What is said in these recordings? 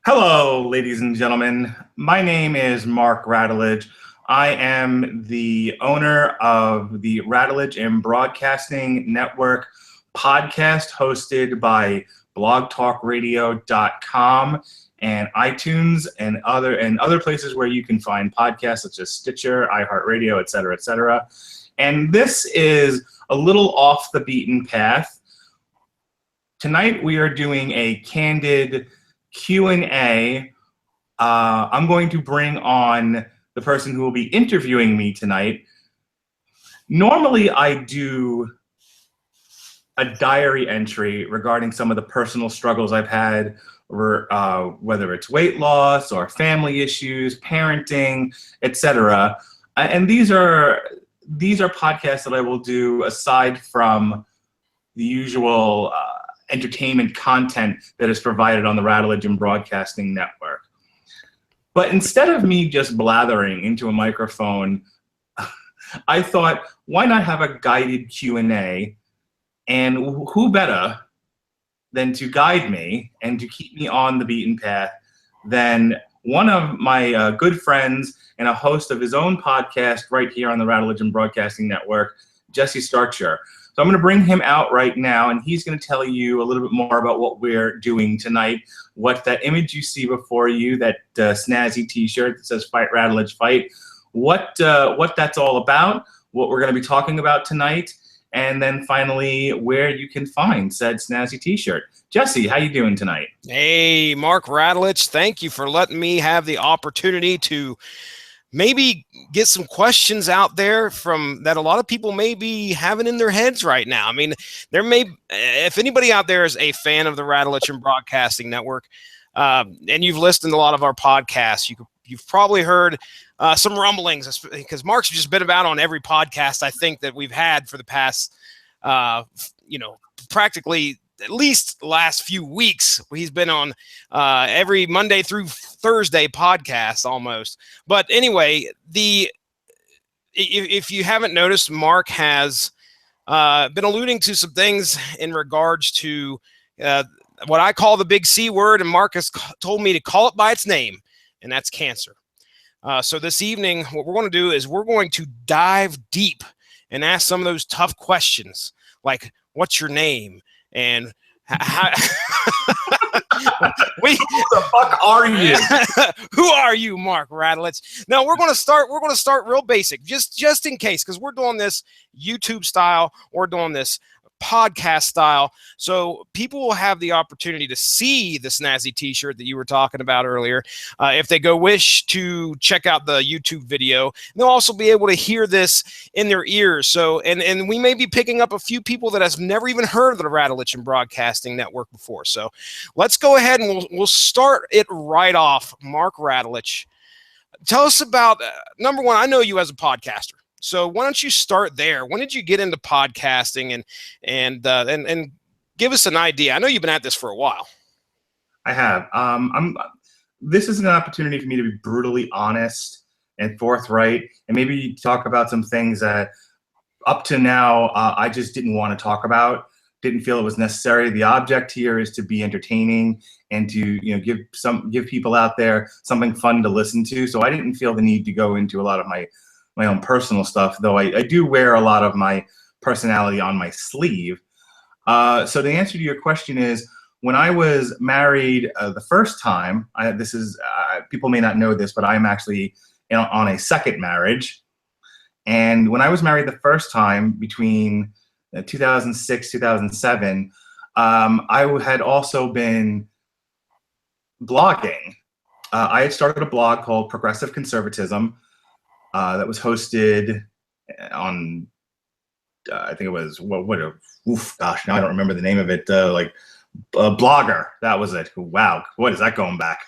Hello, ladies and gentlemen. My name is Mark Radulich. I am the owner of the Radulich and Broadcasting Network podcast hosted by blogtalkradio.com and iTunes and other places where you can find podcasts such as Stitcher, iHeartRadio, et cetera, et cetera. And this is a little off the beaten path. Tonight we are doing a candid Q&A. I'm going to bring on the person who will be interviewing me tonight. Normally, I do a diary entry regarding some of the personal struggles I've had, whether it's weight loss or family issues, parenting, etc. And these are podcasts that I will do aside from the usual entertainment content that is provided on the Radulich and Broadcasting Network. But instead of me just blathering into a microphone, I thought, why not have a guided Q&A? And who better than to guide me and to keep me on the beaten path than one of my good friends and a host of his own podcast right here on the Radulich and Broadcasting Network, Jesse Starcher. So I'm going to bring him out right now, and he's going to tell you a little bit more about what we're doing tonight, what that image you see before you, that snazzy T-shirt that says "Fight Radulich Fight," what that's all about, what we're going to be talking about tonight, and then finally where you can find said snazzy T-shirt. Jesse, how you doing tonight? Hey, Mark Radulich, thank you for letting me have the opportunity to maybe get some questions out there from that a lot of people may be having in their heads right now. I mean, if anybody out there is a fan of the Radulich and Broadcasting Network, and you've listened to a lot of our podcasts, you've probably heard some rumblings, because Mark's just been about on every podcast I think that we've had for the past, practically at least the last few weeks. He's been on every Monday through Thursday podcast almost. But anyway, if you haven't noticed, Mark has been alluding to some things in regards to what I call the big C word, and Mark has told me to call it by its name, and that's cancer. So this evening, what we're going to do is we're going to dive deep and ask some of those tough questions, like, what's your name? And how who the fuck are you? Who are you, Mark Radulich? Now we're going to start real basic, just in case, because we're doing this YouTube style, we're doing this podcast style, so people will have the opportunity to see the snazzy T-shirt that you were talking about earlier. If they wish to check out the YouTube video, they'll also be able to hear this in their ears. So, and we may be picking up a few people that has never even heard of the Radulich and Broadcasting Network before. So, let's go ahead and we'll start it right off. Mark Radulich, tell us about number one. I know you as a podcaster. So why don't you start there? When did you get into podcasting, and give us an idea? I know you've been at this for a while. I have. This is an opportunity for me to be brutally honest and forthright, and maybe talk about some things that up to now I just didn't want to talk about. Didn't feel it was necessary. The object here is to be entertaining and to give people out there something fun to listen to. So I didn't feel the need to go into a lot of my own personal stuff, though I do wear a lot of my personality on my sleeve. So the answer to your question is, when I was married the first time, people may not know this, but I'm actually on a second marriage. And when I was married the first time, between 2006, 2007, I had also been blogging. I had started a blog called Progressive Conservatism, that was hosted on, I think it was, now I don't remember the name of it, Blogger, that was it. Wow, what is that going back?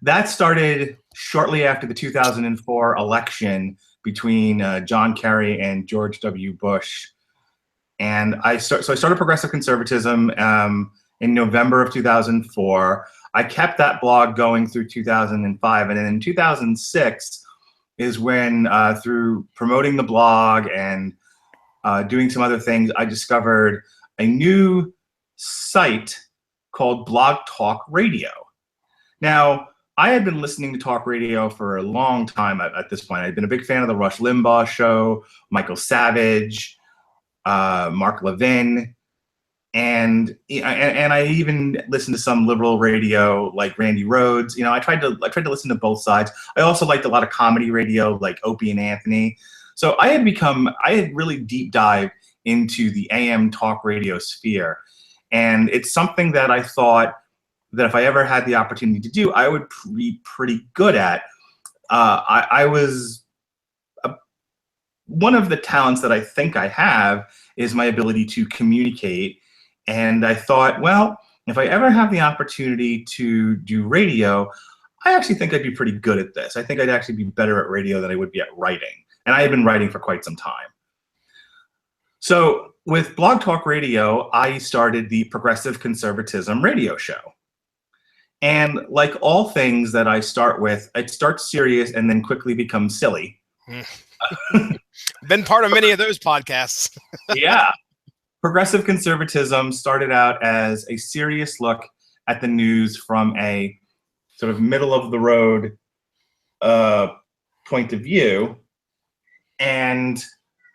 That started shortly after the 2004 election between John Kerry and George W. Bush. And I started Progressive Conservatism in November of 2004. I kept that blog going through 2005, and then in 2006 is when, through promoting the blog and doing some other things, I discovered a new site called Blog Talk Radio. Now, I had been listening to talk radio for a long time at this point. I'd been a big fan of the Rush Limbaugh show, Michael Savage, Mark Levin, and I even listened to some liberal radio like Randy Rhoads. I tried to listen to both sides. I also liked a lot of comedy radio like Opie and Anthony. So I had really deep dived into the AM talk radio sphere, and it's something that I thought that if I ever had the opportunity to do, I would be pretty good at. I was one of the talents that I think I have is my ability to communicate. And I thought, well, if I ever have the opportunity to do radio, I actually think I'd be pretty good at this. I think I'd actually be better at radio than I would be at writing. And I had been writing for quite some time. So with Blog Talk Radio, I started the Progressive Conservatism radio show. And like all things that I start with, it starts serious and then quickly becomes silly. Been part of many of those podcasts. Yeah. Progressive Conservatism started out as a serious look at the news from a sort of middle of the road point of view. And,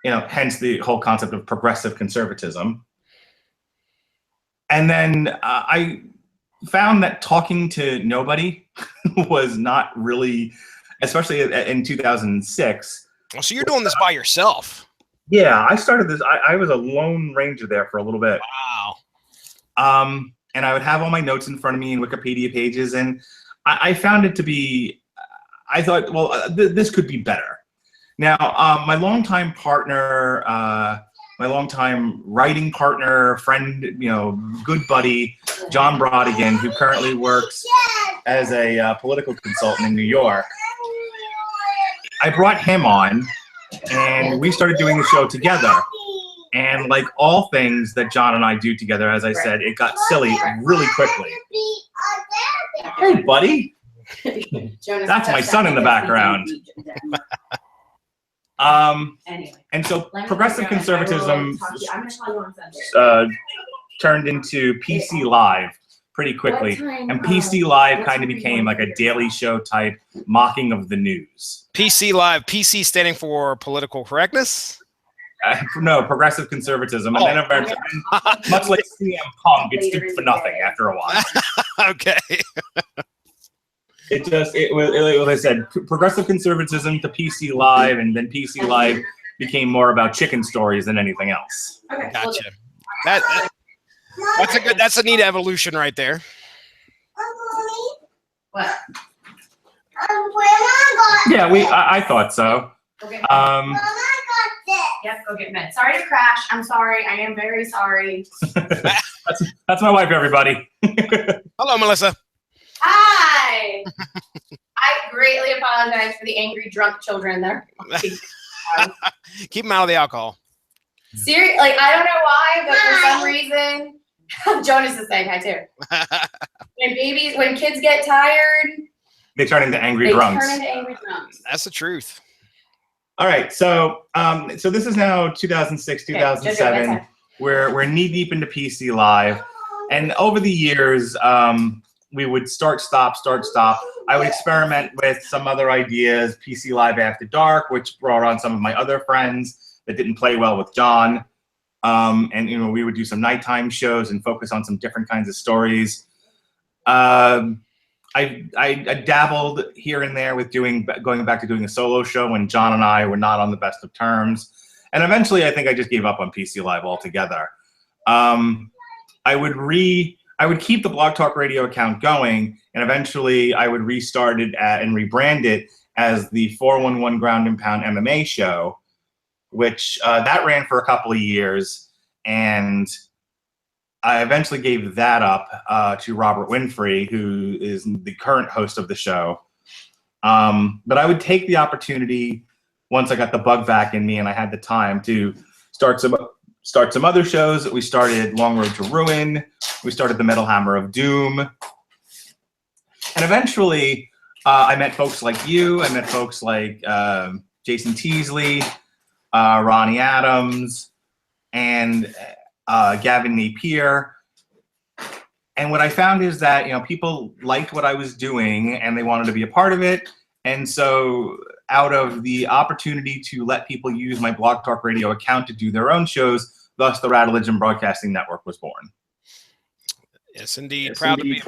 hence the whole concept of progressive conservatism. And then I found that talking to nobody was not really, especially in 2006. Oh, so you're doing this by yourself? Yeah, I started this. I was a lone ranger there for a little bit. Wow. And I would have all my notes in front of me in Wikipedia pages, and I found it to be. I thought, well, this could be better. Now, my longtime partner, my longtime writing partner, friend, good buddy, John Brodigan, who currently works as a political consultant in New York. I brought him on, and we started doing the show together. And like all things that John and I do together, as I said, it got silly really quickly. Hey, buddy. That's my son in the background. And so progressive conservatism turned into PC Live pretty quickly. And PC Live kind of became like a daily show type mocking of the news. PC Live, PC standing for political correctness? No, progressive conservatism. And then eventually, much like CM Punk, it stood for nothing after a while. Okay. It was, I said, progressive conservatism to PC Live, and then PC Live became more about chicken stories than anything else. Okay, Gotcha. That's a neat evolution right there. What? Yeah, I thought so. Okay. Yep, go get meds. Sorry to crash. I'm sorry. I am very sorry. That's my wife, everybody. Hello, Melissa. Hi. I greatly apologize for the angry drunk children there. Keep them out of the alcohol. Seriously, like I don't know why, but for some reason, Jonas is saying hi too. When kids get tired, They turn into angry drunks. That's the truth. All right, so this is now 2006, 2007. We're knee deep into PC Live, and over the years, we would start, stop. I would experiment with some other ideas, PC Live After Dark, which brought on some of my other friends that didn't play well with John. And we would do some nighttime shows and focus on some different kinds of stories. I dabbled here and there with going back to doing a solo show when John and I were not on the best of terms. And eventually I think I just gave up on PC Live altogether. I would keep the Blog Talk Radio account going, and eventually I would restart it and rebrand it as the 411 Ground and Pound MMA show, which that ran for a couple of years, and I eventually gave that up to Robert Winfrey, who is the current host of the show. But I would take the opportunity, once I got the bug back in me and I had the time, to start some other shows. We started Long Road to Ruin. We started the Metal Hammer of Doom. And eventually, I met folks like you. I met folks like Jason Teasley, Ronnie Adams, and Gavin Napier. And what I found is that, people liked what I was doing and they wanted to be a part of it. And so out of the opportunity to let people use my Blog Talk Radio account to do their own shows, thus the Radulich Broadcasting Network was born. Yes, indeed. Yes, proud to be a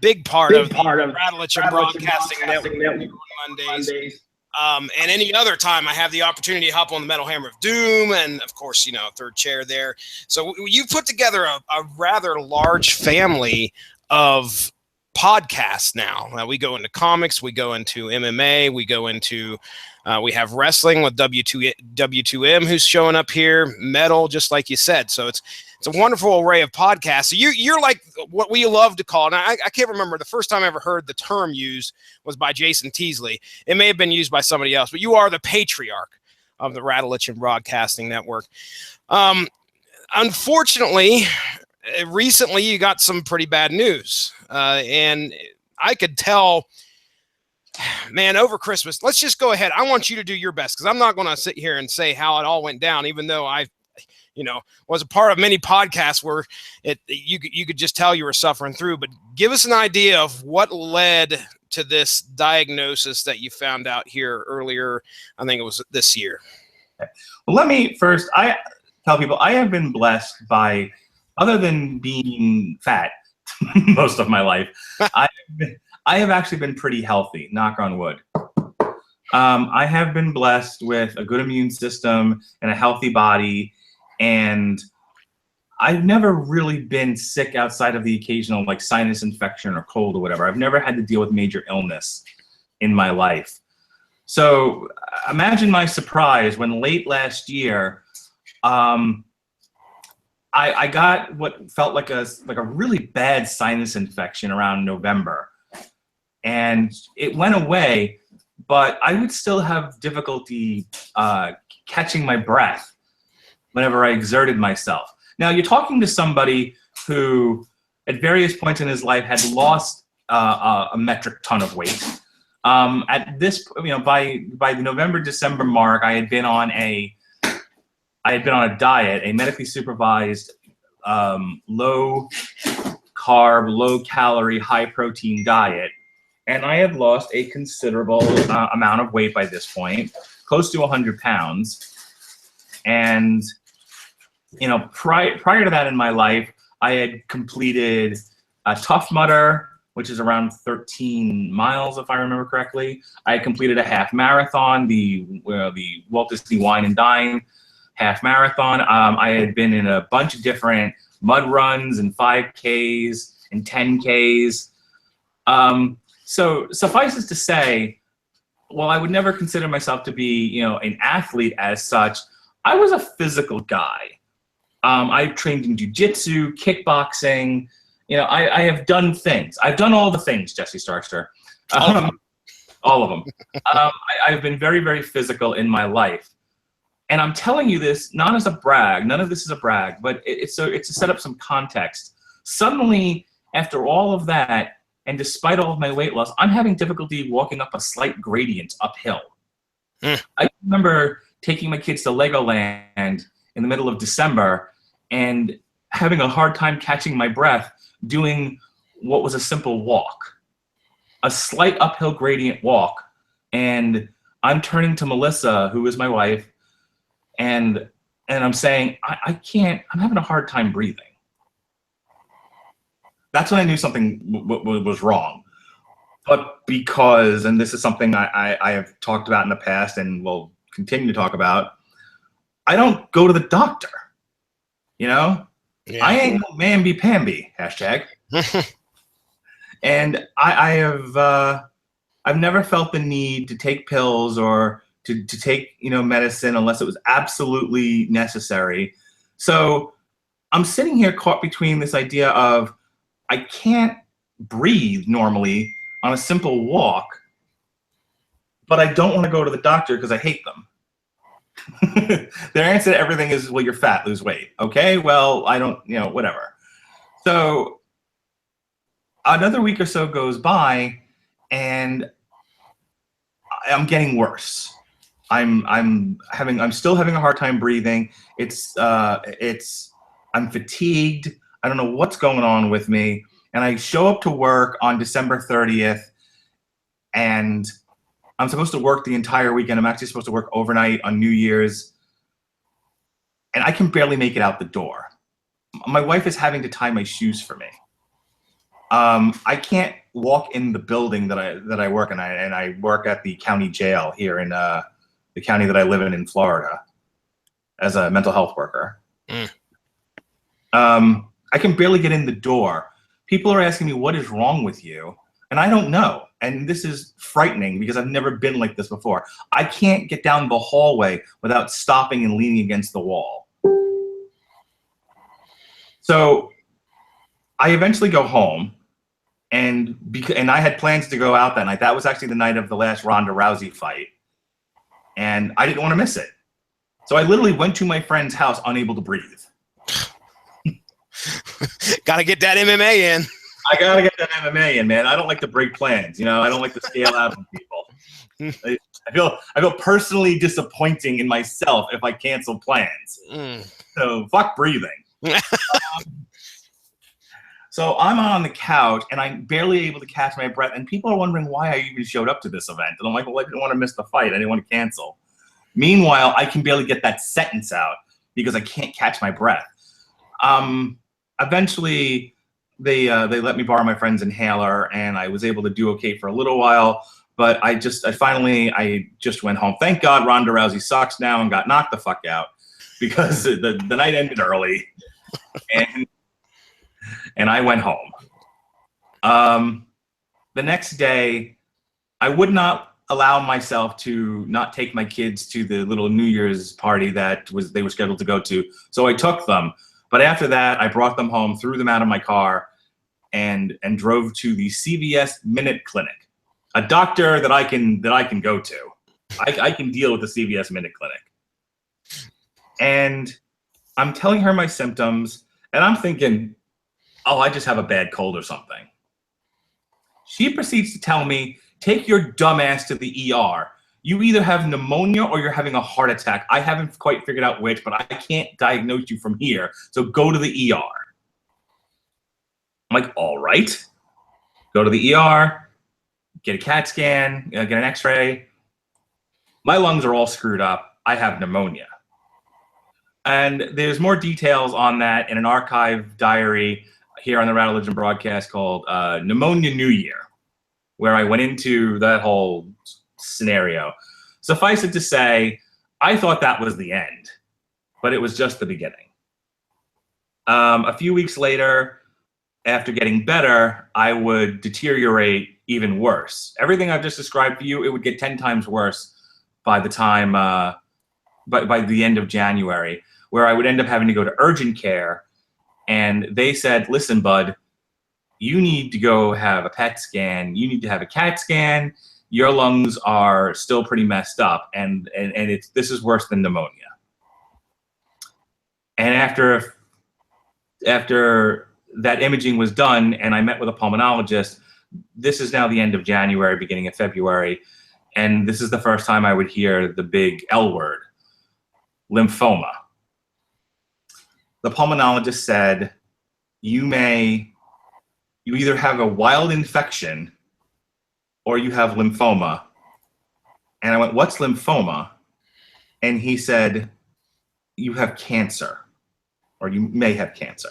big part of the Radulich Broadcasting Network on Mondays. And any other time I have the opportunity to hop on the Metal Hammer of Doom, and of course, third chair there. So you've put together a rather large family of podcasts now. We go into comics, we go into MMA, we go into we have wrestling with W2M who's showing up here, metal, just like you said. So it's a wonderful array of podcasts. So you're like what we love to call, and I can't remember the first time I ever heard the term used was by Jason Teasley. It may have been used by somebody else, but you are the patriarch of the Radulich Broadcasting Network. Unfortunately, recently you got some pretty bad news, and I could tell, man, over Christmas, let's just go ahead. I want you to do your best, because I'm not going to sit here and say how it all went down, even though I was a part of many podcasts where you could just tell you were suffering through. But give us an idea of what led to this diagnosis that you found out here earlier. I think it was this year. Well, let me first, I tell people I have been blessed by, other than being fat most of my life, I have actually been pretty healthy, knock on wood. I have been blessed with a good immune system and a healthy body. And I've never really been sick outside of the occasional like sinus infection or cold or whatever. I've never had to deal with major illness in my life. So imagine my surprise when late last year, I got what felt like a really bad sinus infection around November. And it went away, but I would still have difficulty catching my breath whenever I exerted myself. Now, you're talking to somebody who, at various points in his life, had lost a metric ton of weight. At this, by the November-December mark, I had been on a diet, a medically supervised, low carb, low calorie, high protein diet, and I had lost a considerable amount of weight by this point, close to 100 pounds, and prior to that in my life, I had completed a Tough Mudder, which is around 13 miles, if I remember correctly. I had completed a half marathon, the Walt Disney Wine and Dine half marathon. I had been in a bunch of different mud runs and 5Ks and 10Ks. So suffices to say, while I would never consider myself to be, an athlete as such, I was a physical guy. I've trained in jiu-jitsu, kickboxing. I have done things. I've done all the things, Jesse Starcher. All of them. I've been very, very physical in my life. And I'm telling you this not as a brag. None of this is a brag, but it's to set up some context. Suddenly, after all of that, and despite all of my weight loss, I'm having difficulty walking up a slight gradient uphill. I remember taking my kids to Legoland in the middle of December and having a hard time catching my breath doing what was a simple walk, a slight uphill gradient walk. And I'm turning to Melissa, who is my wife, and I'm saying, I can't, I'm having a hard time breathing. That's when I knew something was wrong. But because, and this is something I have talked about in the past and will continue to talk about, I don't go to the doctor. Yeah. I ain't no mamby-pamby, hashtag. And I've never felt the need to take pills or to take, medicine unless it was absolutely necessary. So I'm sitting here caught between this idea of I can't breathe normally on a simple walk, but I don't want to go to the doctor because I hate them. Their answer to everything is, well, you're fat, lose weight. Okay, well, I don't, whatever. So another week or so goes by and I'm getting worse. I'm still having a hard time breathing. I'm fatigued. I don't know what's going on with me. And I show up to work on December 30th, and I'm supposed to work the entire weekend. I'm actually supposed to work overnight on New Year's, and I can barely make it out the door. My wife is having to tie my shoes for me. I can't walk in the building that I work in, and I work at the county jail here in the county that I live in Florida as a mental health worker. I can barely get in the door. People are asking me, what is wrong with you? And I don't know. And this is frightening because I've never been like this before. I can't get down the hallway without stopping and leaning against the wall. So I eventually go home, and I had plans to go out that night. That was actually the night of the last Ronda Rousey fight, and I didn't want to miss it. So I literally went to my friend's house unable to breathe. Got to get that MMA in. I got to get that MMA in, man. I don't like to break plans. You know, I don't like to scale out on people. I feel personally disappointing in myself if I cancel plans. So fuck breathing. So I'm on the couch, and I'm barely able to catch my breath. And people are wondering why I even showed up to this event. And I'm like, well, I didn't want to miss the fight. I didn't want to cancel. Meanwhile, I can barely get that sentence out because I can't catch my breath. Eventually, they let me borrow my friend's inhaler, and I was able to do okay for a little while. But I finally went home. Thank God Ronda Rousey sucks now and got knocked the fuck out, because the night ended early, and I went home. The next day, I would not allow myself to not take my kids to the little New Year's party they were scheduled to go to. So I took them. But after that, I brought them home, threw them out of my car, and drove to the CVS Minute Clinic, a doctor that I can go to. I can deal with the CVS Minute Clinic. And I'm telling her my symptoms, and I'm thinking, oh, I just have a bad cold or something. She proceeds to tell me, take your dumb ass to the ER. You either have pneumonia or you're having a heart attack. I haven't quite figured out which, but I can't diagnose you from here. So go to the ER. I'm like, all right. Go to the ER, get a CAT scan, get an x-ray. My lungs are all screwed up. I have pneumonia. And there's more details on that in an archive diary here on the Radulich broadcast called Pneumonia New Year, where I went into that whole scenario. Suffice it to say, I thought that was the end, but it was just the beginning. A few weeks later, after getting better, I would deteriorate even worse. Everything I've just described for you, it would get 10 times worse by the time, by the end of January, where I would end up having to go to urgent care. And they said, listen, bud, you need to go have a PET scan. You need to have a CAT scan. Your lungs are still pretty messed up, and this is worse than pneumonia. And after that imaging was done, and I met with a pulmonologist, this is now the end of January, beginning of February, and this is the first time I would hear the big L word, lymphoma. The pulmonologist said, you either have a wild infection or you have lymphoma. And I went, what's lymphoma? And he said, you have cancer, or you may have cancer.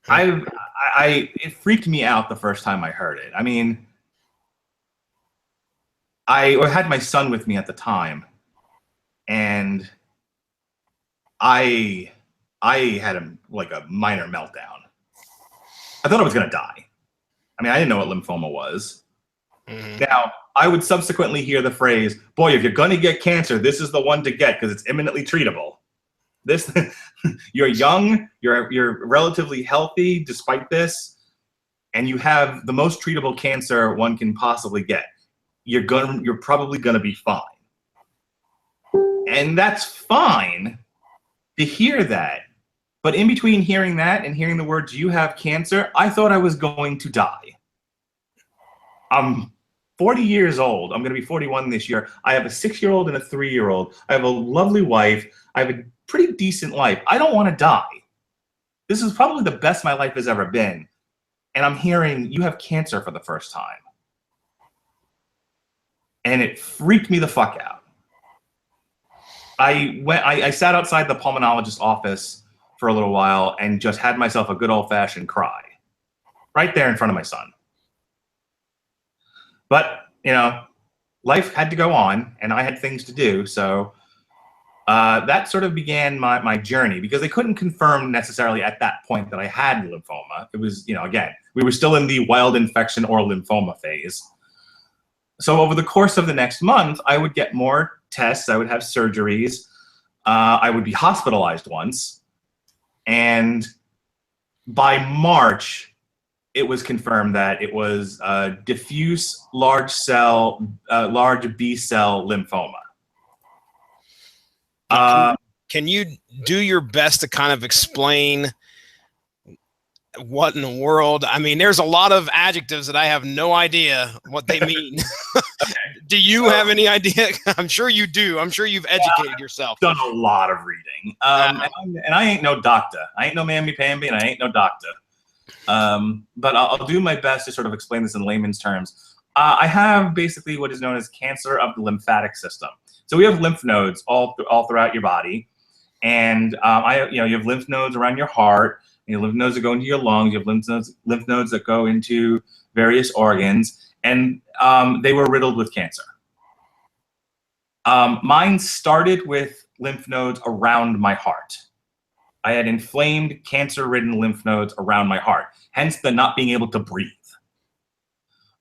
It freaked me out the first time I heard it. I mean, I had my son with me at the time, and I had a minor meltdown. I thought I was going to die. I mean, I didn't know what lymphoma was. Now, I would subsequently hear the phrase, boy, if you're going to get cancer, this is the one to get because it's imminently treatable. You're young, you're relatively healthy despite this, and you have the most treatable cancer one can possibly get. You're probably going to be fine. And that's fine to hear that. But in between hearing that and hearing the words, you have cancer, I thought I was going to die. I'm 40 years old. I'm going to be 41 this year. I have a 6-year-old and a 3-year-old. I have a lovely wife. I have a pretty decent life. I don't want to die. This is probably the best my life has ever been. And I'm hearing you have cancer for the first time. And it freaked me the fuck out. I sat outside the pulmonologist's office for a little while and just had myself a good old-fashioned cry. Right there in front of my son. But, you know, life had to go on, and I had things to do, so that sort of began my journey, because they couldn't confirm necessarily at that point that I had lymphoma. It was, you know, again, we were still in the wild infection or lymphoma phase. So over the course of the next month, I would get more tests, I would have surgeries, I would be hospitalized once, and by March, it was confirmed that it was diffuse large B-cell lymphoma. Can you do your best to kind of explain what in the world? I mean, there's a lot of adjectives that I have no idea what they mean. Do you have any idea? I'm sure you do. I'm sure you've educated yourself. I've done a lot of reading. And I ain't no doctor. I ain't no mamby-pamby, and I ain't no doctor. But I'll do my best to sort of explain this in layman's terms. I have basically what is known as cancer of the lymphatic system. So we have lymph nodes all throughout your body, and you have lymph nodes around your heart, and your lymph nodes that go into your lungs. You have lymph nodes that go into various organs, and they were riddled with cancer. Mine started with lymph nodes around my heart. I had inflamed, cancer-ridden lymph nodes around my heart, hence the not being able to breathe.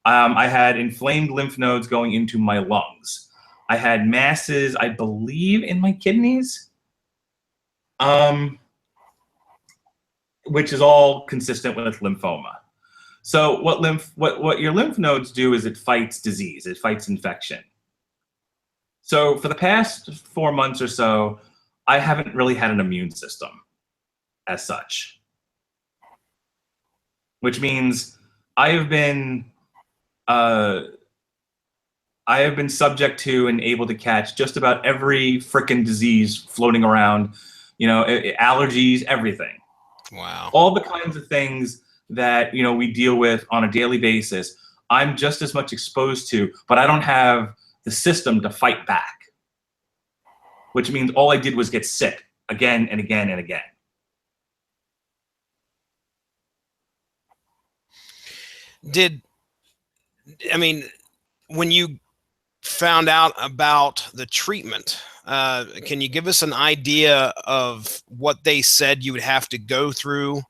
I had inflamed lymph nodes going into my lungs. I had masses, I believe, in my kidneys, which is all consistent with lymphoma. So what your lymph nodes do is it fights disease, it fights infection. So for the past 4 months or so, I haven't really had an immune system as such, which means I have been subject to and able to catch just about every frickin' disease floating around, you know, allergies, everything. Wow. All the kinds of things that, you know, we deal with on a daily basis, I'm just as much exposed to, but I don't have the system to fight back, which means all I did was get sick again and again and again. When you found out about the treatment, can you give us an idea of what they said you would have to go through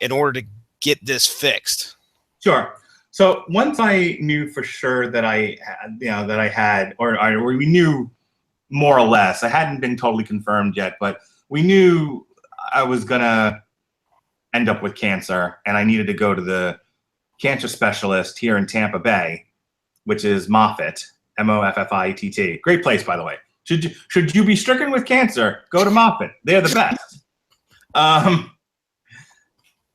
in order to get this fixed? Sure. So once I knew for sure that I had, or we knew more or less, I hadn't been totally confirmed yet, but we knew I was gonna end up with cancer, and I needed to go to the cancer specialist here in Tampa Bay, which is Moffitt, Moffitt. Great place, by the way. Should you be stricken with cancer, go to Moffitt. They're the best.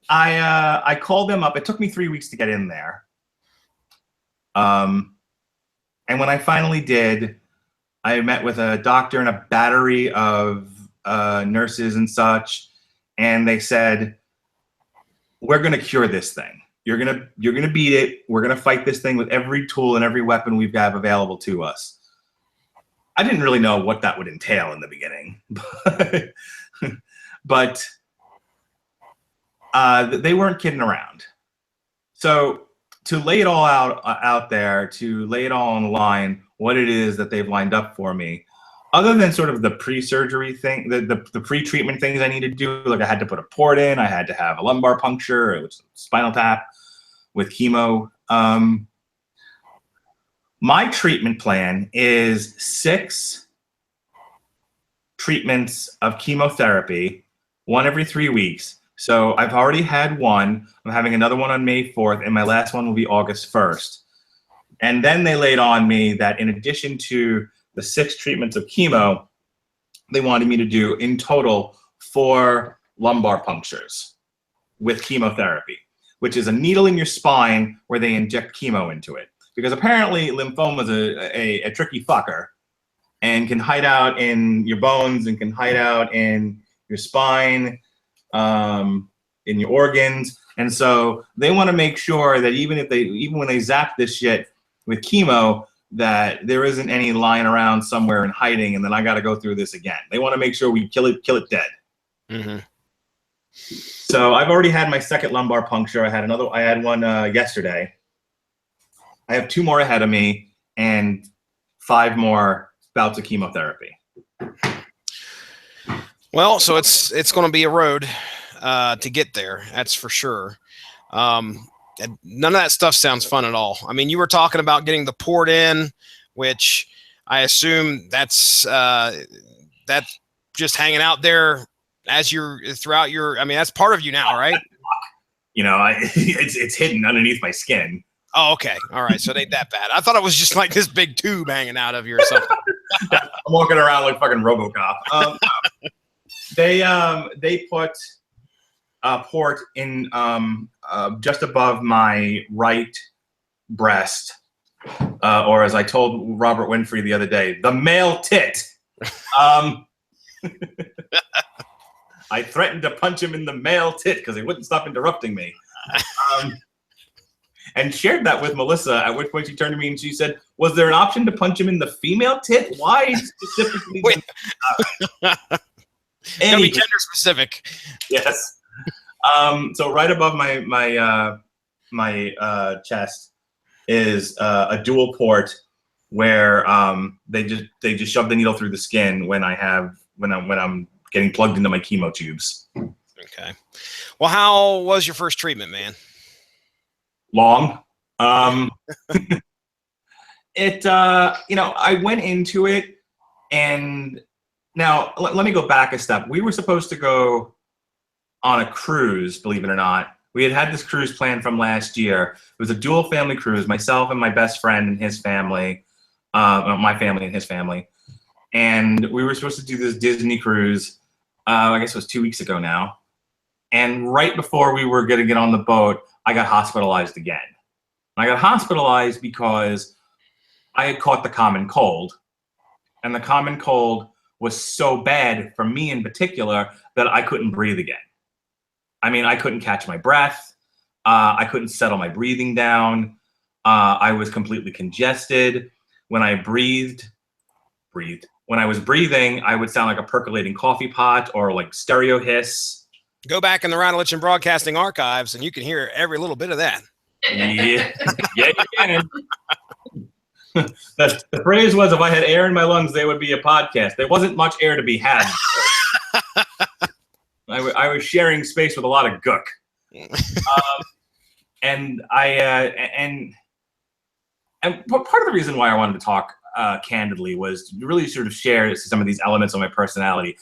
I called them up. It took me 3 weeks to get in there. And when I finally did, I met with a doctor and a battery of nurses and such, and they said, "We're going to cure this thing. You're gonna beat it. We're gonna fight this thing with every tool and every weapon we've got available to us." I didn't really know what that would entail in the beginning, but they weren't kidding around. So to lay it all out there, to lay it all on the line, what it is that they've lined up for me, other than sort of the pre-surgery thing, the pre-treatment things I need to do, like I had to put a port in, I had to have a lumbar puncture, it was spinal tap with chemo. My treatment plan is 6 treatments of chemotherapy, 1 every 3 weeks. So I've already had 1. I'm having another one on May 4th, and my last one will be August 1st. And then they laid on me that in addition to the 6 treatments of chemo, they wanted me to do in total 4 lumbar punctures with chemotherapy, which is a needle in your spine where they inject chemo into it. Because apparently lymphoma is a tricky fucker, and can hide out in your bones and can hide out in your spine, in your organs. And so they want to make sure that even when they zap this shit with chemo, that there isn't any lying around somewhere and hiding, and then I got to go through this again. They want to make sure we kill it dead. Mm-hmm. So I've already had my second lumbar puncture. I had one yesterday. I have 2 more ahead of me and 5 more bouts of chemotherapy. Well, so it's going to be a road to get there. That's for sure. And none of that stuff sounds fun at all. I mean, you were talking about getting the port in, which I assume that's just hanging out there as you're throughout your. I mean, that's part of you now, right? You know, it's hidden underneath my skin. Oh, okay. All right. So it ain't that bad. I thought it was just like this big tube hanging out of you or something. I'm walking around like fucking RoboCop. They put a port in just above my right breast, or as I told Robert Winfrey the other day, the male tit. I threatened to punch him in the male tit because he wouldn't stop interrupting me. And shared that with Melissa, at which point she turned to me and she said, was there an option to punch him in the female tit? Why specifically? Wait. It's gonna be gender specific. Yes. So right above my chest is a dual port where they just shove the needle through the skin when I'm getting plugged into my chemo tubes. Okay. Well, how was your first treatment, man? Long. I went into it, and now let me go back a step. We were supposed to go on a cruise, believe it or not. We had this cruise planned from last year. It was a dual family cruise, myself and my best friend and his family, my family and his family. And we were supposed to do this Disney cruise, I guess it was 2 weeks ago now. And right before we were going to get on the boat, I got hospitalized again. I got hospitalized because I had caught the common cold. And the common cold was so bad for me in particular that I couldn't breathe again. I mean, I couldn't catch my breath. I couldn't settle my breathing down. I was completely congested. When I when I was breathing, I would sound like a percolating coffee pot or like stereo hiss. Go back in the Radulich and Broadcasting archives, and you can hear every little bit of that. Yeah, you can. The phrase was, if I had air in my lungs, there would be a podcast. There wasn't much air to be had. I was sharing space with a lot of gook. And part of the reason why I wanted to talk candidly was to really sort of share some of these elements of my personality.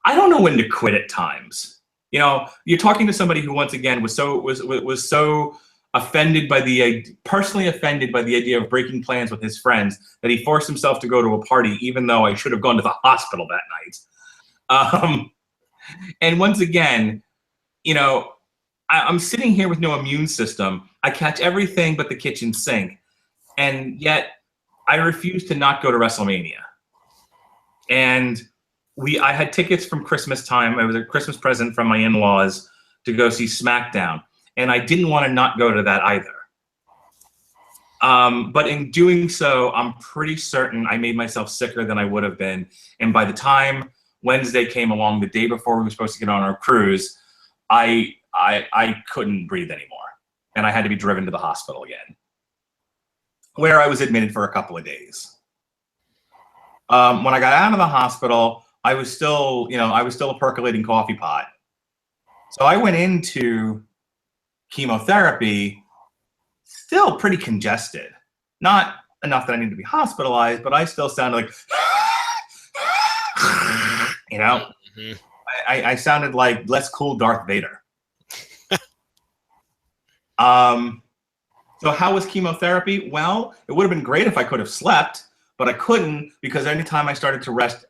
I don't know when to quit at times. You know, you're talking to somebody who, once again, was so offended by personally offended by the idea of breaking plans with his friends that he forced himself to go to a party, even though I should have gone to the hospital that night. And once again, you know, I'm sitting here with no immune system. I catch everything but the kitchen sink, and yet I refuse to not go to WrestleMania. And I had tickets from Christmas time. It was a Christmas present from my in-laws to go see SmackDown. And I didn't want to not go to that either. But in doing so, I'm pretty certain I made myself sicker than I would have been. And by the time Wednesday came along, the day before we were supposed to get on our cruise, I couldn't breathe anymore. And I had to be driven to the hospital again, where I was admitted for a couple of days. When I got out of the hospital, I was still a percolating coffee pot. So I went into chemotherapy still pretty congested. Not enough that I needed to be hospitalized, but I still sounded like, you know, mm-hmm. I sounded like less cool Darth Vader. So how was chemotherapy? Well, it would have been great if I could have slept, but I couldn't, because anytime I started to rest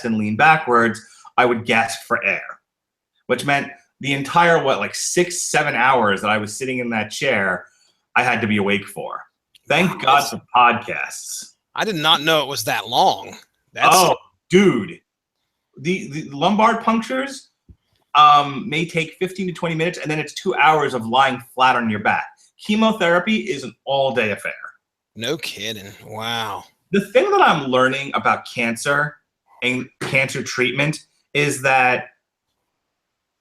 and lean backwards, I would gasp for air, which meant the entire, 6-7 hours that I was sitting in that chair, I had to be awake for. Thank God for podcasts. I did not know it was that long. Oh, dude. The lumbar punctures may take 15 to 20 minutes, and then it's 2 hours of lying flat on your back. Chemotherapy is an all-day affair. No kidding. Wow. The thing that I'm learning about cancer and cancer treatment is that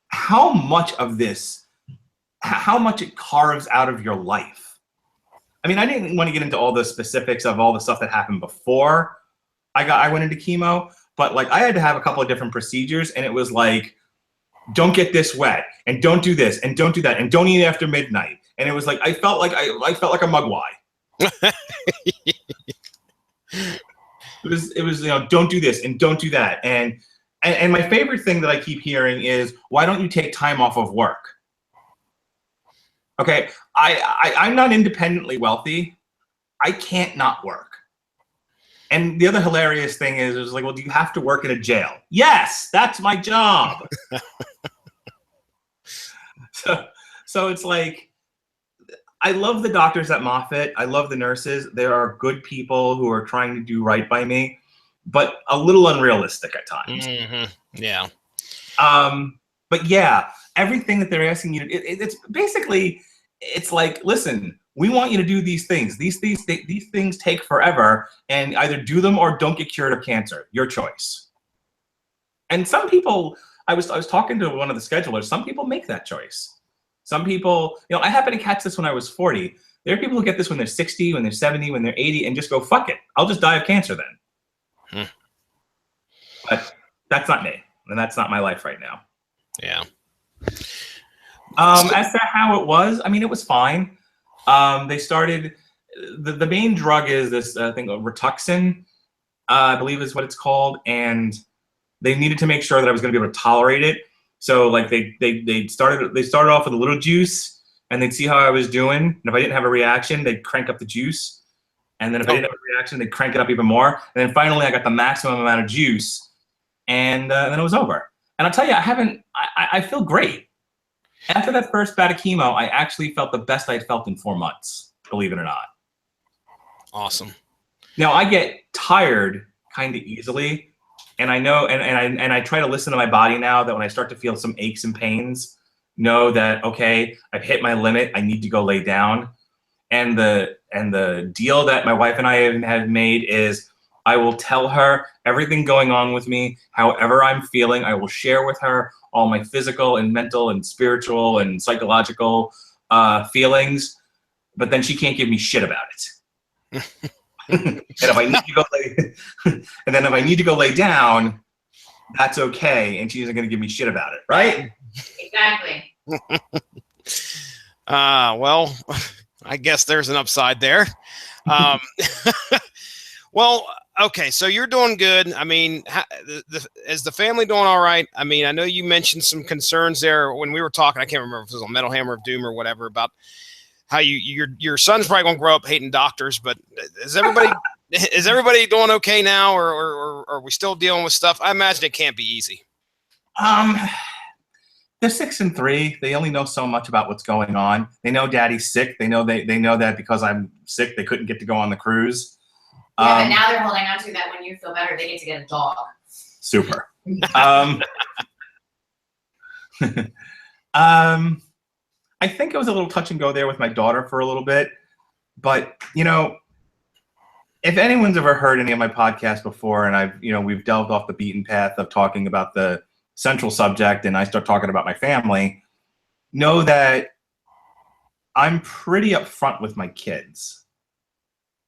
how much it carves out of your life. I mean, I didn't want to get into all the specifics of all the stuff that happened before I went into chemo, but like I had to have a couple of different procedures, and it was like, don't get this wet, and don't do this, and don't do that, and don't eat after midnight. And it was like I felt like a mugwai. It was don't do this and don't do that. And my favorite thing that I keep hearing is, why don't you take time off of work? Okay, I'm not independently wealthy. I can't not work. And the other hilarious thing is like, well, do you have to work in a jail? Yes, that's my job. So it's like, I love the doctors at Moffitt. I love the nurses. There are good people who are trying to do right by me, but a little unrealistic at times. Mm-hmm. Yeah. But yeah, everything that they're asking you to, it's basically, it's like, listen, we want you to do these things. These things take forever, and either do them or don't get cured of cancer. Your choice. And some people, I was talking to one of the schedulers. Some people make that choice. Some people, I happened to catch this when I was 40. There are people who get this when they're 60, when they're 70, when they're 80, and just go, fuck it. I'll just die of cancer then. But that's not me, and that's not my life right now. Yeah. As to how it was, I mean, it was fine. They started, the main drug is this thing, Rituxan, I believe is what it's called, and they needed to make sure that I was going to be able to tolerate it. So like they started off with a little juice, and they'd see how I was doing. And if I didn't have a reaction, they'd crank up the juice. And then if I didn't have a reaction, they'd crank it up even more. And then finally, I got the maximum amount of juice, and then it was over. And I'll tell you, I feel great. After that first bout of chemo, I actually felt the best I'd felt in 4 months, believe it or not. Awesome. Now, I get tired kind of easily, and I know, and I try to listen to my body now, that when I start to feel some aches and pains, know that, okay, I've hit my limit, I need to go lay down. And the deal that my wife and I have made is, I will tell her everything going on with me, however I'm feeling. I will share with her all my physical and mental and spiritual and psychological feelings, but then she can't give me shit about it. And if I need to go and then if I need to go lay down, that's okay, and she isn't going to give me shit about it, right? Exactly. Well, I guess there's an upside there. Well, okay, so you're doing good. I mean, is the family doing all right? I mean, I know you mentioned some concerns there when we were talking. I can't remember if it was on Metal Hammer of Doom or whatever, about how your son's probably gonna grow up hating doctors. But is everybody doing okay now, or are we still dealing with stuff? I imagine it can't be easy. They're 6 and 3. They only know so much about what's going on. They know Daddy's sick. They know that because I'm sick, they couldn't get to go on the cruise. Yeah, but now they're holding on to that when you feel better, they get to get a dog. Super. I think it was a little touch and go there with my daughter for a little bit. But, if anyone's ever heard any of my podcasts before, and we've delved off the beaten path of talking about the central subject, and I start talking about my family, know that I'm pretty upfront with my kids.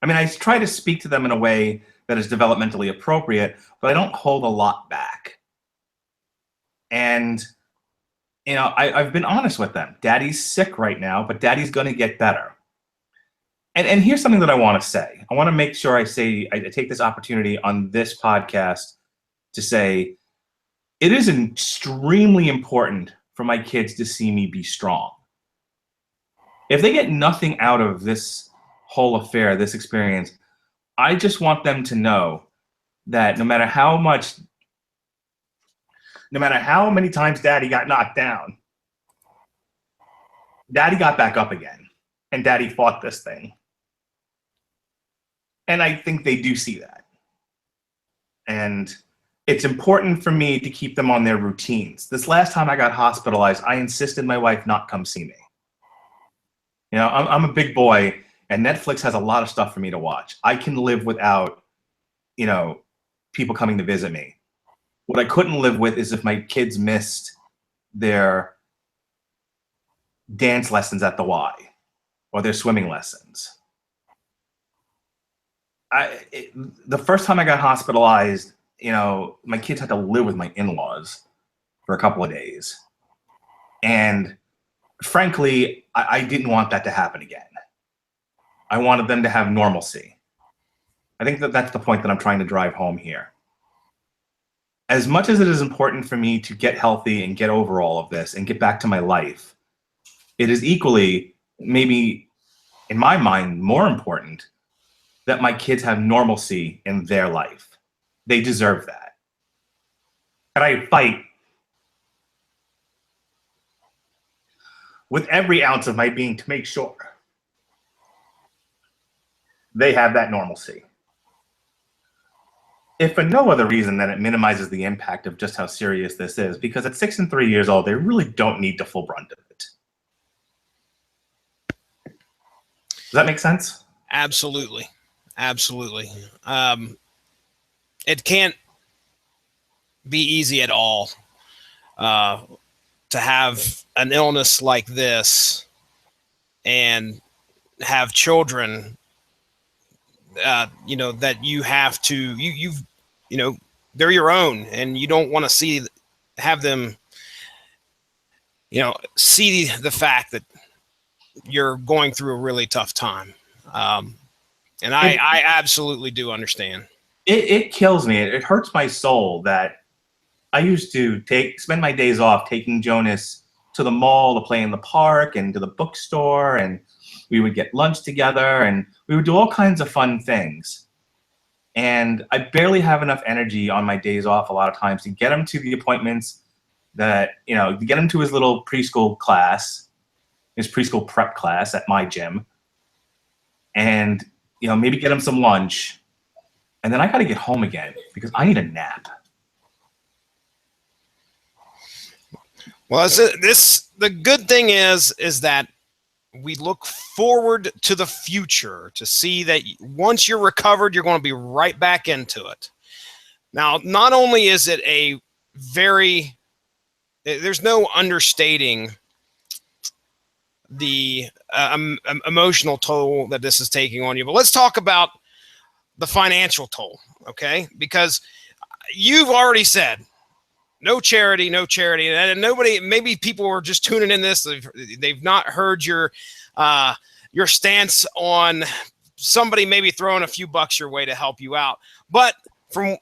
I mean, I try to speak to them in a way that is developmentally appropriate, but I don't hold a lot back. And, I've been honest with them. Daddy's sick right now, but Daddy's going to get better. And here's something that I want to say. I want to make sure I take this opportunity on this podcast to say, it is extremely important for my kids to see me be strong. If they get nothing out of this whole affair, this experience, I just want them to know that no matter how many times Daddy got knocked down, Daddy got back up again, and Daddy fought this thing. And I think they do see that. And it's important for me to keep them on their routines. This last time I got hospitalized, I insisted my wife not come see me. You know, I'm a big boy, and Netflix has a lot of stuff for me to watch. I can live without, you know, people coming to visit me. What I couldn't live with is if my kids missed their dance lessons at the Y or their swimming lessons. The first time I got hospitalized, you know, my kids had to live with my in-laws for a couple of days. And frankly, I didn't want that to happen again. I wanted them to have normalcy. I think that that's the point that I'm trying to drive home here. As much as it is important for me to get healthy and get over all of this and get back to my life, it is equally, maybe in my mind, more important that my kids have normalcy in their life. They deserve that. And I fight with every ounce of my being to make sure they have that normalcy. If for no other reason than it minimizes the impact of just how serious this is, because at 6 and 3 years old, they really don't need the full brunt of it. Does that make sense? Absolutely. Absolutely. It can't be easy at all to have an illness like this and have children, you know, that you have to, you know, they're your own, and you don't want to have them, you know, see the fact that you're going through a really tough time. And I absolutely do understand. It kills me. It hurts my soul that I used to spend my days off taking Jonas to the mall to play in the park and to the bookstore, and we would get lunch together and we would do all kinds of fun things. And I barely have enough energy on my days off a lot of times to get him to the appointments that, you know, to get him to his little preschool class, his preschool prep class at my gym, and, you know, maybe get him some lunch. And then I got to get home again because I need a nap. Well, the good thing is that we look forward to the future to see that once you're recovered, you're going to be right back into it. Now, not only is it there's no understating the emotional toll that this is taking on you, but let's talk about the financial toll, okay? Because you've already said, no charity, and nobody. Maybe people are just tuning in this. They've not heard your stance on somebody maybe throwing a few bucks your way to help you out. But from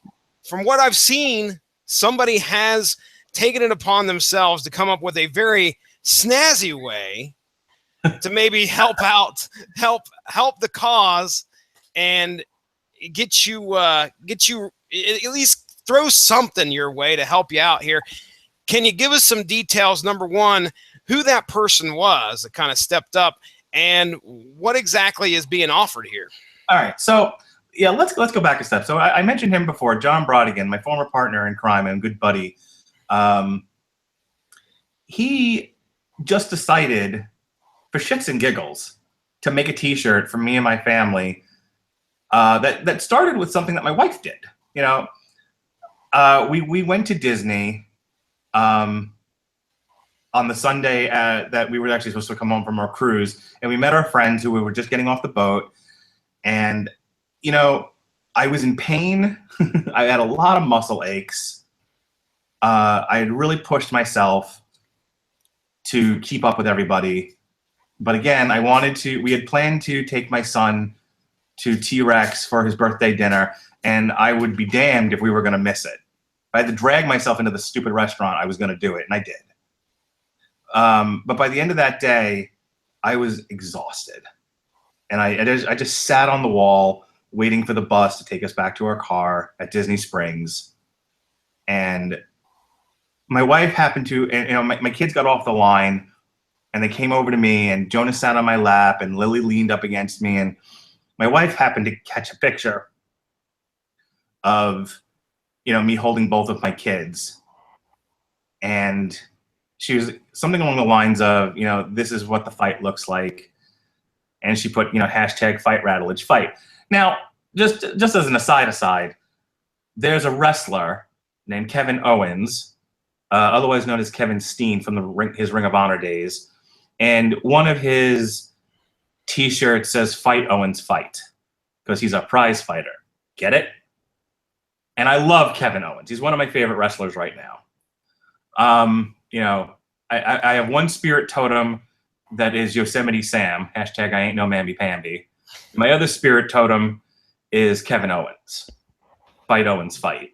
what I've seen, somebody has taken it upon themselves to come up with a very snazzy way to maybe help the cause and get you at least throw something your way to help you out here. Can you give us some details? Number one, who that person was that kind of stepped up, and what exactly is being offered here? All right, so yeah, let's go back a step. So I mentioned him before, John Brodigan, my former partner in crime and good buddy. He just decided, for shits and giggles, to make a T-shirt for me and my family that started with something that my wife did. You know, we went to Disney on the Sunday that we were actually supposed to come home from our cruise, and we met our friends who we were just getting off the boat. And, you know, I was in pain. I had a lot of muscle aches. I had really pushed myself to keep up with everybody. But again, we had planned to take my son to T-Rex for his birthday dinner, and I would be damned if we were going to miss it. If I had to drag myself into the stupid restaurant, I was going to do it, and I did. But by the end of that day, I was exhausted. And I just sat on the wall waiting for the bus to take us back to our car at Disney Springs. And my wife happened to, and, you know, my kids got off the line, and they came over to me, and Jonas sat on my lap, and Lily leaned up against me, and my wife happened to catch a picture of, me holding both of my kids. And she was something along the lines of, this is what the fight looks like. And she put, hashtag fight Radulich fight. Now, just as an aside, there's a wrestler named Kevin Owens, otherwise known as Kevin Steen from his Ring of Honor days. And one of his T-shirts says "Fight Owens, fight," because he's a prize fighter. Get it? And I love Kevin Owens. He's one of my favorite wrestlers right now. I have one spirit totem that is Yosemite Sam. Hashtag I ain't no mamby-pamby. My other spirit totem is Kevin Owens. Fight Owens, fight.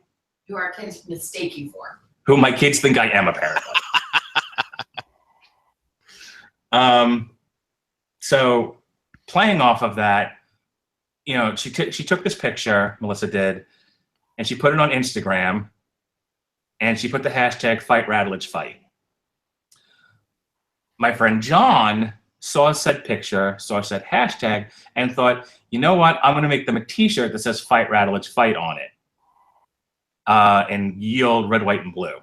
Who our kids mistake you for. Who my kids think I am, apparently. So playing off of that, she took this picture, Melissa did, and she put it on Instagram, and she put the hashtag fight Radulich fight. My friend John saw said picture, saw said hashtag, and thought, you know what? I'm going to make them a T-shirt that says fight Radulich fight on it. And yield red, white, and blue.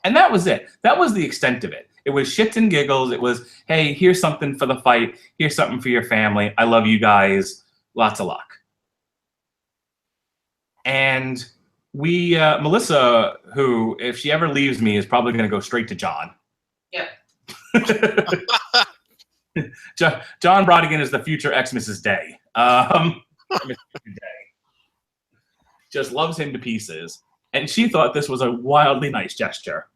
And that was it. That was the extent of it. It was shits and giggles. It was, hey, here's something for the fight. Here's something for your family. I love you guys. Lots of luck. And Melissa, who, if she ever leaves me, is probably going to go straight to John. Yep. John Brodigan is the future ex-Mrs. Day. Mrs. Day. Just loves him to pieces. And she thought this was a wildly nice gesture.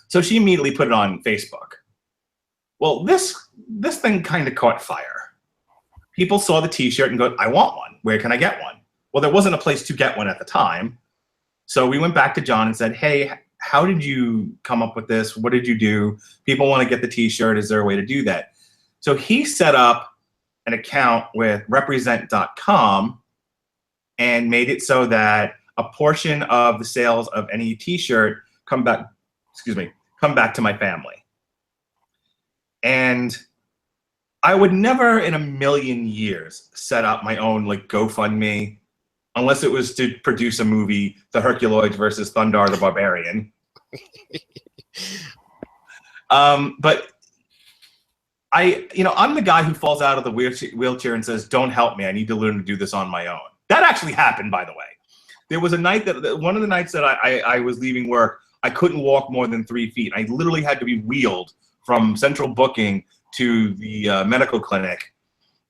So she immediately put it on Facebook. Well, this thing kind of caught fire. People saw the T-shirt and go, I want one. Where can I get one? Well, there wasn't a place to get one at the time. So we went back to John and said, hey, how did you come up with this? What did you do? People want to get the T-shirt. Is there a way to do that? So he set up an account with represent.com and made it so that a portion of the sales of any T-shirt come back to my family. And I would never in a million years set up my own GoFundMe unless it was to produce a movie, The Herculoids versus Thundar the Barbarian. But I'm the guy who falls out of the wheelchair and says, don't help me. I need to learn to do this on my own. That actually happened, by the way. There was a night one of the nights that I was leaving work, I couldn't walk more than 3 feet. I literally had to be wheeled from central booking to the medical clinic,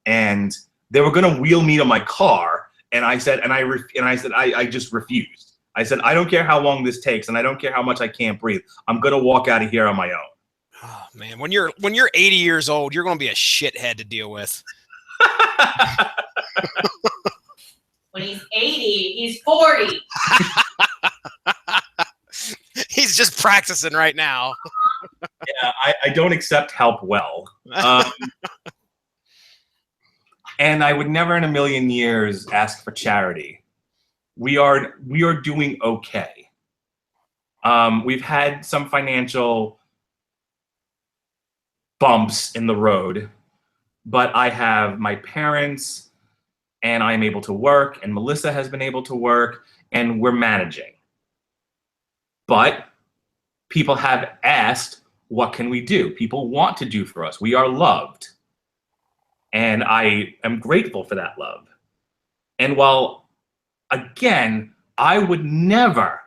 and they were going to wheel me to my car. And I said, I just refused. I said, I don't care how long this takes, and I don't care how much I can't breathe. I'm going to walk out of here on my own. Oh man, when you're 80 years old, you're going to be a shithead to deal with. When he's 80, he's 40. He's just practicing right now. Yeah, I don't accept help well. And I would never in a million years ask for charity. We are doing okay. We've had some financial bumps in the road, but I have my parents, and I'm able to work, and Melissa has been able to work, and we're managing. But people have asked, what can we do? People want to do for us. We are loved. And I am grateful for that love. And while, again, I would never,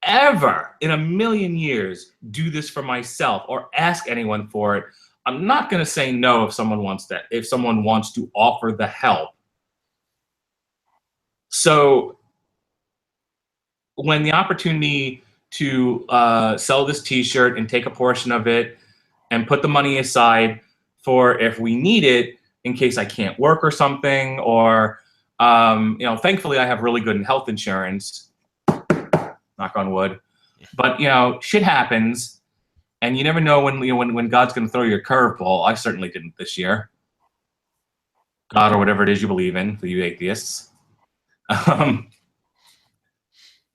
ever in a million years do this for myself or ask anyone for it, I'm not going to say no if someone wants that, if someone wants to offer the help. So when the opportunity to sell this T-shirt and take a portion of it and put the money aside for if we need it in case I can't work or something, or thankfully I have really good health insurance, knock on wood. But shit happens, and you never know when God's going to throw you a curveball. I certainly didn't this year. God or whatever it is you believe in, for you atheists.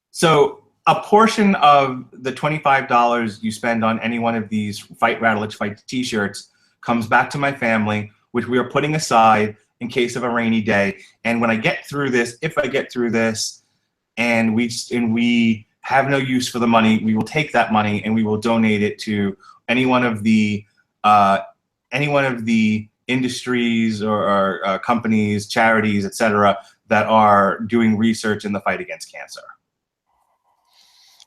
So a portion of the $25 you spend on any one of these Fight Radulich Fight T-shirts comes back to my family, which we are putting aside in case of a rainy day. And when I get through this, if I get through this, and we have no use for the money, we will take that money and we will donate it to any one of the industries or companies, charities, etc., that are doing research in the fight against cancer.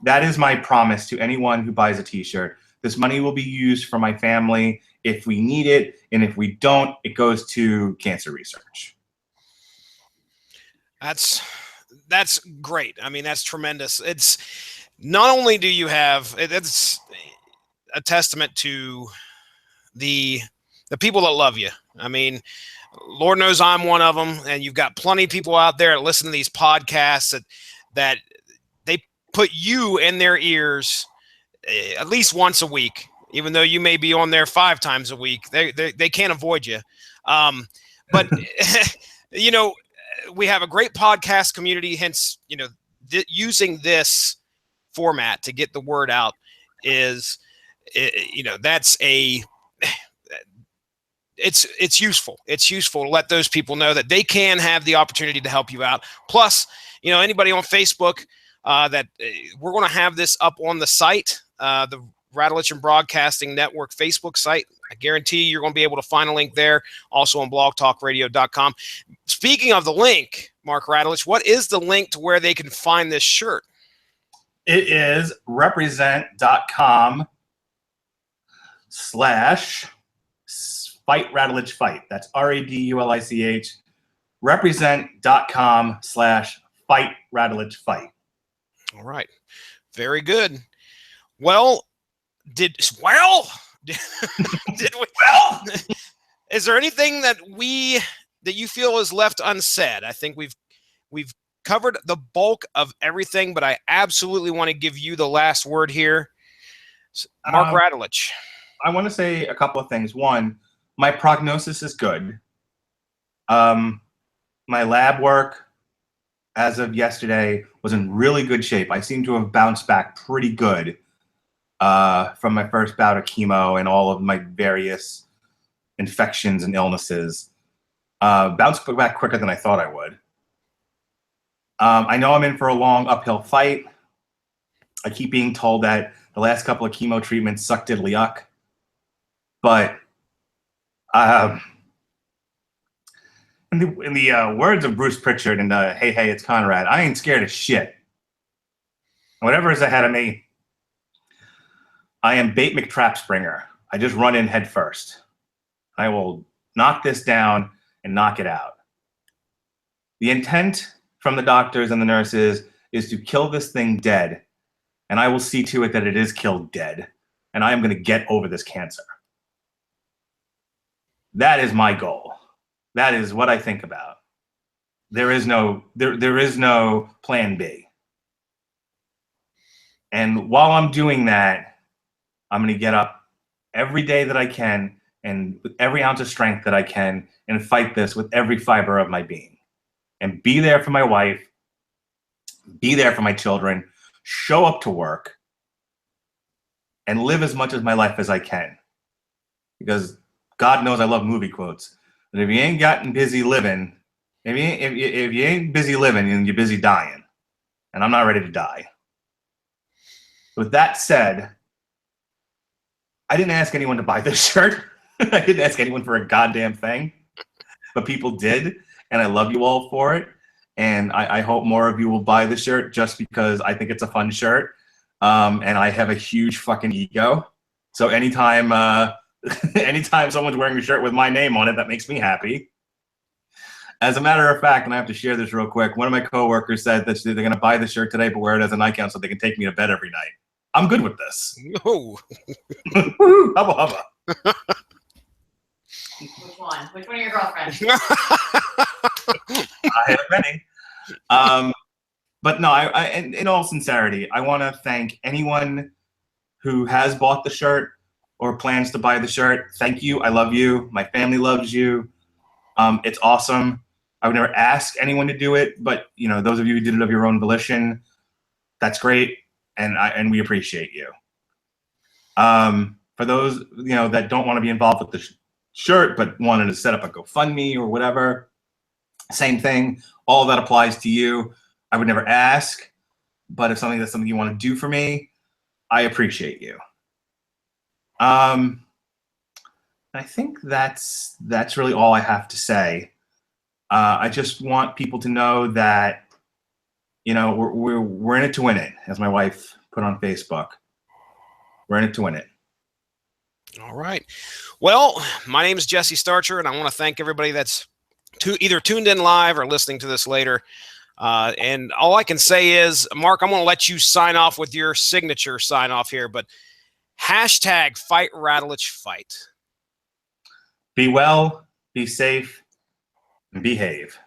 That is my promise to anyone who buys a t-shirt. This money will be used for my family if we need it, and if we don't, it goes to cancer research. That's great. I mean, that's tremendous. It's not only do you have, it's a testament to the people that love you. I mean, Lord knows I'm one of them, and you've got plenty of people out there that listen to these podcasts that they put you in their ears at least once a week, even though you may be on there 5 times a week. They can't avoid you. But you know, we have a great podcast community, hence, you know, using this format to get the word out is, you know, it's useful. It's useful to let those people know that they can have the opportunity to help you out. Plus, you know, anybody on Facebook, that we're going to have this up on the site, the Radulich and Broadcasting Network Facebook site. I guarantee you're going to be able to find a link there, also on blogtalkradio.com. Speaking of the link, Mark Radulich, what is the link to where they can find this shirt? It is represent.com/Fight Radulich Fight. That's RADULICH. Represent.com/Fight Radulich Fight. All right. Very good. Well, did we, is there anything that you feel is left unsaid? I think we've covered the bulk of everything, but I absolutely want to give you the last word here. Mark Radulich. I want to say a couple of things. One, my prognosis is good. My lab work as of yesterday was in really good shape. I seem to have bounced back pretty good from my first bout of chemo and all of my various infections and illnesses. Bounced back quicker than I thought I would. I know I'm in for a long uphill fight. I keep being told that the last couple of chemo treatments sucked diddly yuck. But in the words of Bruce Pritchard in Hey, Hey, It's Conrad, I ain't scared of shit. Whatever is ahead of me, I am Bait McTrap Springer. I just run in head first. I will knock this down and knock it out. The intent from the doctors and the nurses is to kill this thing dead, and I will see to it that it is killed dead, and I am going to get over this cancer. That is my goal. That is what I think about. There is no plan B. And while I'm doing that, I'm going to get up every day that I can and with every ounce of strength that I can and fight this with every fiber of my being. And be there for my wife, be there for my children, show up to work, and live as much of my life as I can. Because God knows I love movie quotes. But if you ain't gotten busy living, if you ain't busy living, then you're busy dying. And I'm not ready to die. With that said, I didn't ask anyone to buy this shirt. I didn't ask anyone for a goddamn thing. But people did, and I love you all for it. And I hope more of you will buy the shirt just because I think it's a fun shirt. And I have a huge fucking ego. So anytime someone's wearing a shirt with my name on it, that makes me happy. As a matter of fact, and I have to share this real quick, one of my coworkers said that they're going to buy the shirt today, but wear it as a nightgown so they can take me to bed every night. I'm good with this. No. Hubba hubba. Which one? Which one of your girlfriends? I have many. But no, in all sincerity, I want to thank anyone who has bought the shirt or plans to buy the shirt. Thank you. I love you. My family loves you. It's awesome. I would never ask anyone to do it, but you know, those of you who did it of your own volition, that's great, and we appreciate you. For those that don't want to be involved with the shirt but wanted to set up a GoFundMe or whatever, same thing. All that applies to you. I would never ask, but if that's something you want to do for me, I appreciate you. I think that's really all I have to say. I just want people to know that, you know, we're in it to win it, as my wife put on Facebook. We're in it to win it. All right. Well, my name is Jesse Starcher, and I want to thank everybody that's either tuned in live or listening to this later. And all I can say is, Mark, I'm going to let you sign off with your signature sign off here, but hashtag Fight Radulich Fight. Be well, be safe, and behave.